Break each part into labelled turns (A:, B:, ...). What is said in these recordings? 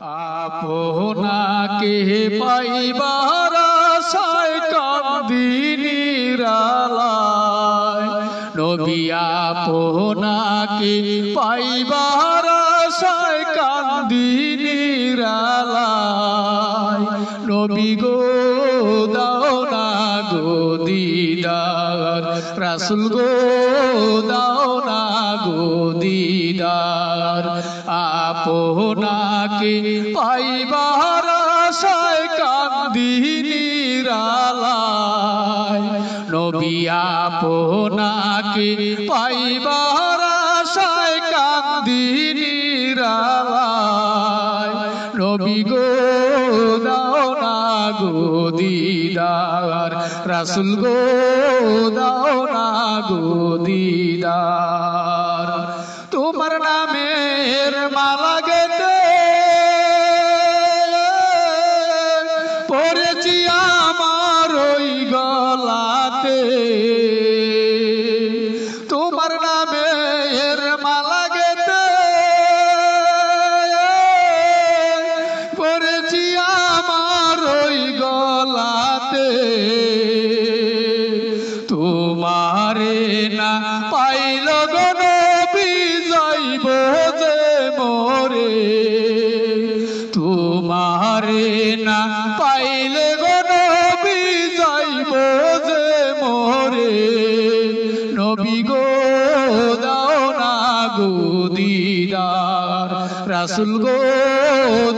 A: আপনাকে পাইবার আশায় কান্দি নিরালায় নবী আপনাকে পাইবার আশায় কান্দি নিরালায় নবী গো দাও না গো দিদার রাসূল গো দাও না গো দিদার আপনাকে পাইবার আশায় কান্দি নিরালায় নবী আপনাকে পাইবার আশায় কান্দি নিরালায় নবী গো দাও না গো দিদার রাসূল গো দাও না গো দিদার তোমার নামের মালা গেতে পড়েছি আমার ওই গলাতে তোমার নামের মালা গেতে পড়েছি আমার ওই গলাতে তোমারে না পাইল গো নবী যাইব যে মোরে তোমারে না পাইলে গো নবী যাইব যে মোরে নবী গো দাও না গো দিদার রাসূল গো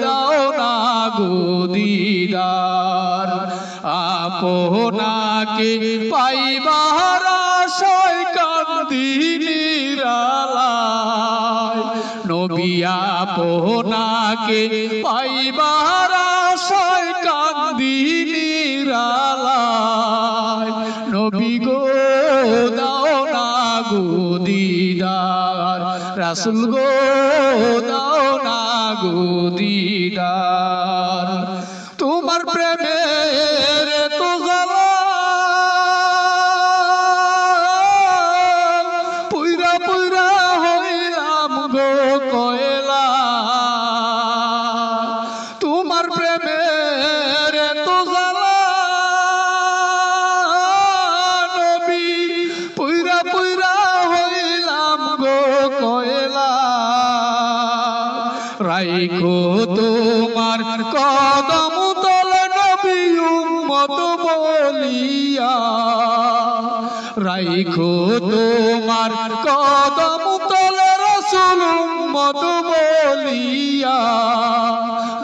A: দাও না গো দিদার আপনাকে পাইবার আশায় কান্দি নিরালায় নবী আপনাকে পাইবার আশায় কান্দি নিরালায় নবী গো দাও না গো দিদার রাসূল গো দাও না গো দিদার তোমার প্রেমের তো জ্বালা পুইরা পুইরা হইলাম গো কয়লা তোমার প্রেমের তো জ্বালা নবী পুইরা পুইরা হইলাম গো কয়লা রাইখো তোমার কদম তলে নবী উম্মত বলিয়া রাইখো তোমার কদম তলে রাসূল উম্মত বলিয়া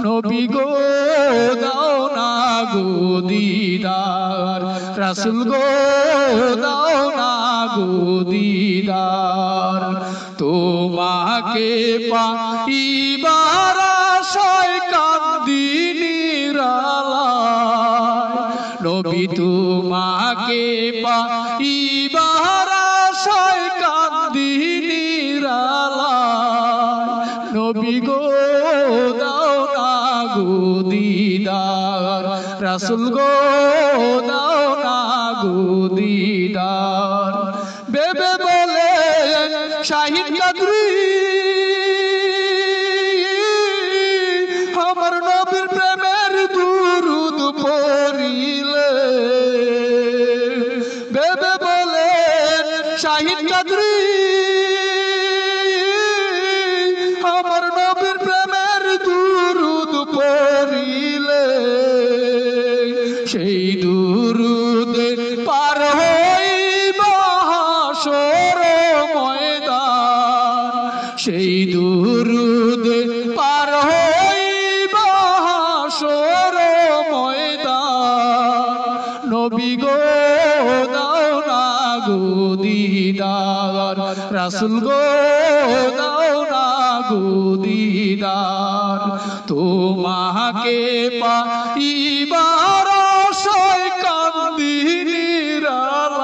A: নবী গো দাও না গো দিদার রাসূল গো দাও না গো দিদার তোমাকে পাইবার আশায় কান্দি নিরালায় নবী তোমাকে পাইবার আশায় কান্দি নিরালায় নবী গো দাও না গো দিদার রাসূল গো দাও না গো দিদার বেবে বলে শাহিদ কাদরি আমার নবীর প্রেমের দুরূদ পড়িলে বেবে বলে শাহিদ কাদরি আমার নবীর প্রেমের দুরূদ পড়িলে সেই দুরূদে পার হইবা হাসর ময়দান সেই দুরূদে পার হইবা হাসর ময়দান নবী গো দাও না গো দিদার রাসূল গো দাও না গো দিদার তোমাকে পাইবার আশায় কান্দি নিরালায়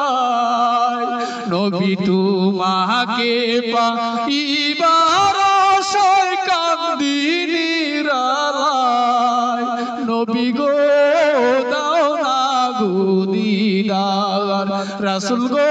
A: নবী তোমাকে পাইবার আশায় কান্দি নিরালায় নবী গো দাও না গো দিদার রাসূল গো